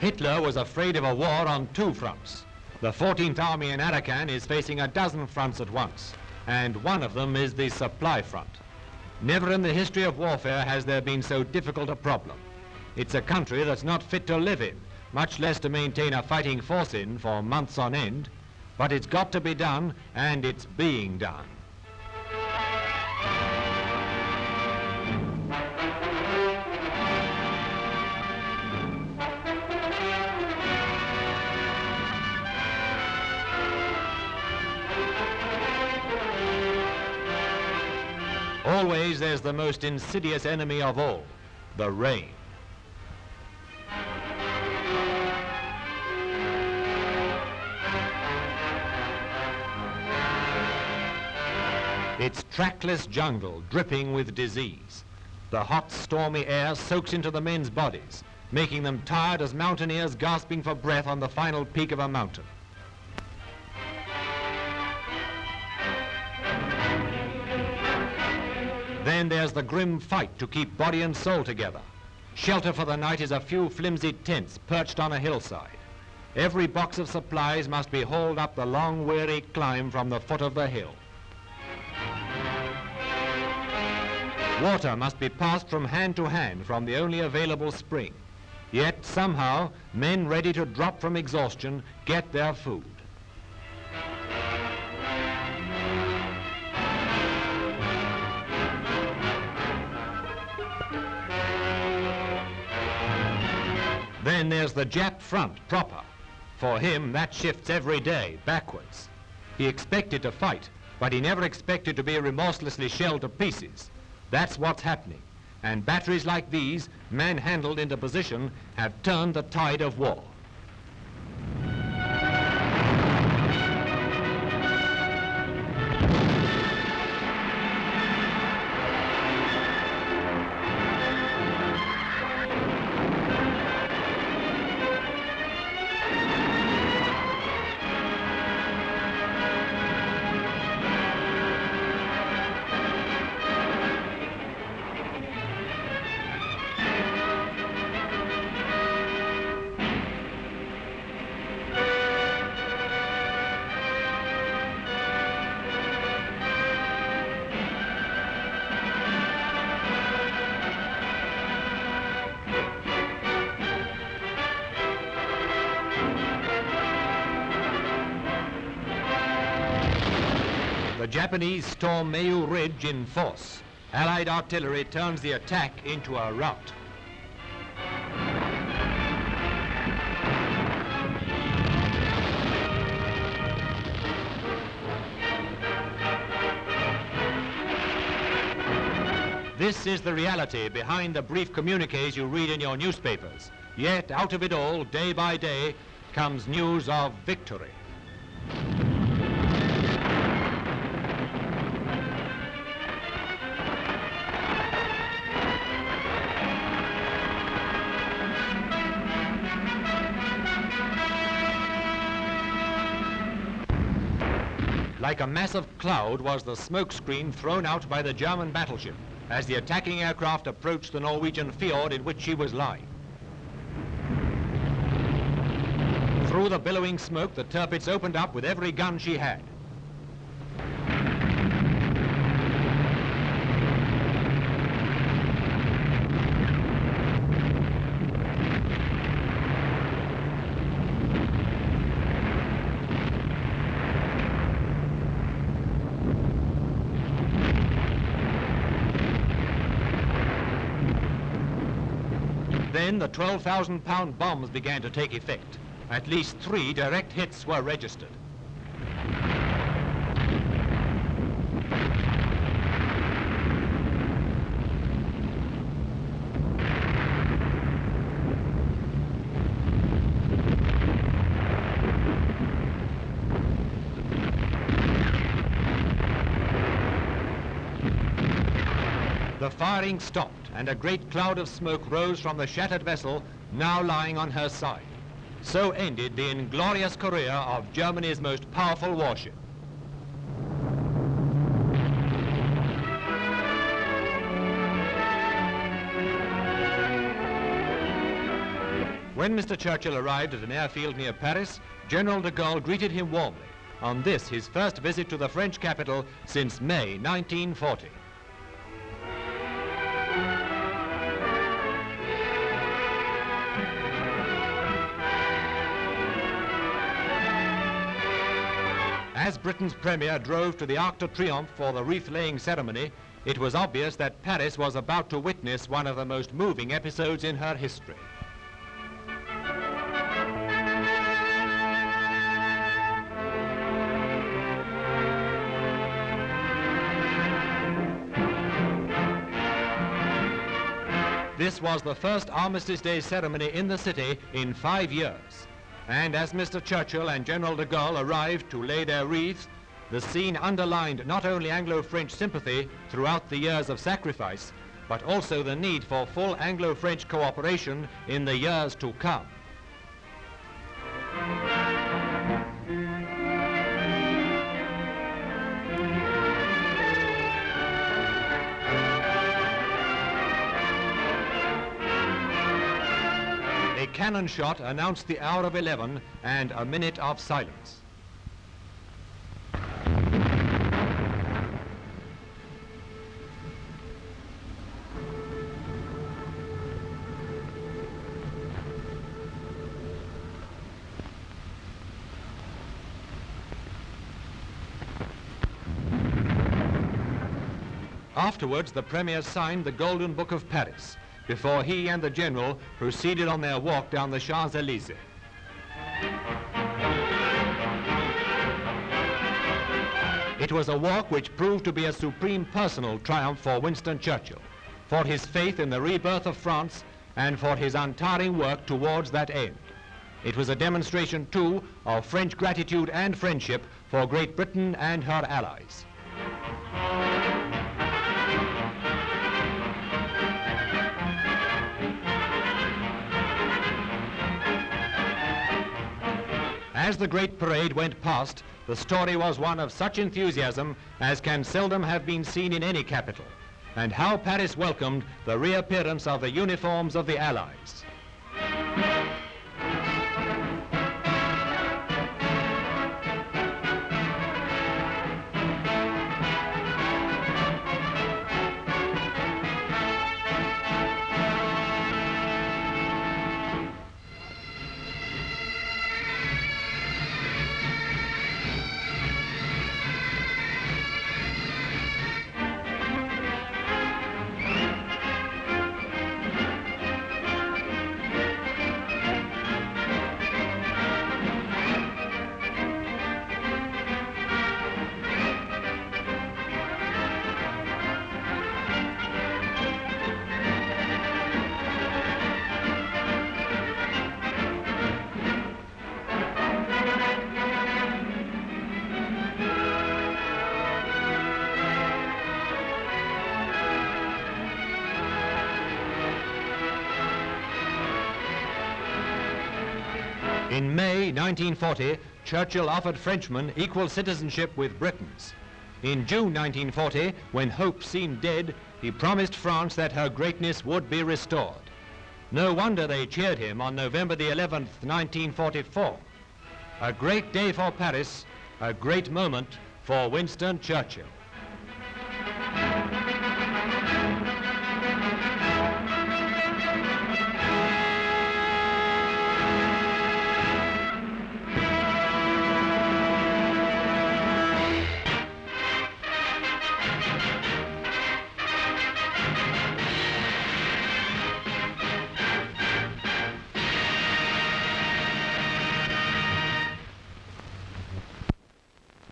Hitler was afraid of a war on two fronts. The 14th Army in Arakan is facing a dozen fronts at once, and one of them is the supply front. Never in the history of warfare has there been so difficult a problem. It's a country that's not fit to live in, much less to maintain a fighting force in for months on end, but it's got to be done, and it's being done. Always there's the most insidious enemy of all, the rain. It's trackless jungle dripping with disease. The hot, stormy air soaks into the men's bodies, making them tired as mountaineers gasping for breath on the final peak of a mountain. Then there's the grim fight to keep body and soul together. Shelter for the night is a few flimsy tents perched on a hillside. Every box of supplies must be hauled up the long, weary climb from the foot of the hill. Water must be passed from hand to hand from the only available spring. Yet somehow, men ready to drop from exhaustion get their food. Then there's the Jap front proper. For him, that shifts every day, backwards. He expected to fight, but he never expected to be remorselessly shelled to pieces. That's what's happening. And batteries like these, manhandled into position, have turned the tide of war. The Japanese storm Mayu Ridge in force. Allied artillery turns the attack into a rout. This is the reality behind the brief communiques you read in your newspapers. Yet out of it all, day by day, comes news of victory. Like a massive cloud was the smoke screen thrown out by the German battleship as the attacking aircraft approached the Norwegian fjord in which she was lying. Through the billowing smoke, the Tirpitz opened up with every gun she had. Then the 12,000-pound bombs began to take effect. At least 3 direct hits were registered. The firing stopped, and a great cloud of smoke rose from the shattered vessel, now lying on her side. So ended the inglorious career of Germany's most powerful warship. When Mr. Churchill arrived at an airfield near Paris, General de Gaulle greeted him warmly on this, his first visit to the French capital since May 1940. As Britain's Premier drove to the Arc de Triomphe for the wreath-laying ceremony, it was obvious that Paris was about to witness one of the most moving episodes in her history. This was the first Armistice Day ceremony in the city in 5 years. And as Mr. Churchill and General de Gaulle arrived to lay their wreaths, the scene underlined not only Anglo-French sympathy throughout the years of sacrifice, but also the need for full Anglo-French cooperation in the years to come. A cannon shot announced the hour of 11 and a minute of silence. Afterwards, the Premier signed the Golden Book of Paris, before he and the General proceeded on their walk down the Champs-Élysées. It was a walk which proved to be a supreme personal triumph for Winston Churchill, for his faith in the rebirth of France and for his untiring work towards that end. It was a demonstration, too, of French gratitude and friendship for Great Britain and her allies. As the great parade went past, the story was one of such enthusiasm as can seldom have been seen in any capital, and how Paris welcomed the reappearance of the uniforms of the Allies. In May 1940, Churchill offered Frenchmen equal citizenship with Britons. In June 1940, when hope seemed dead, he promised France that her greatness would be restored. No wonder they cheered him on November the 11th, 1944. A great day for Paris, a great moment for Winston Churchill.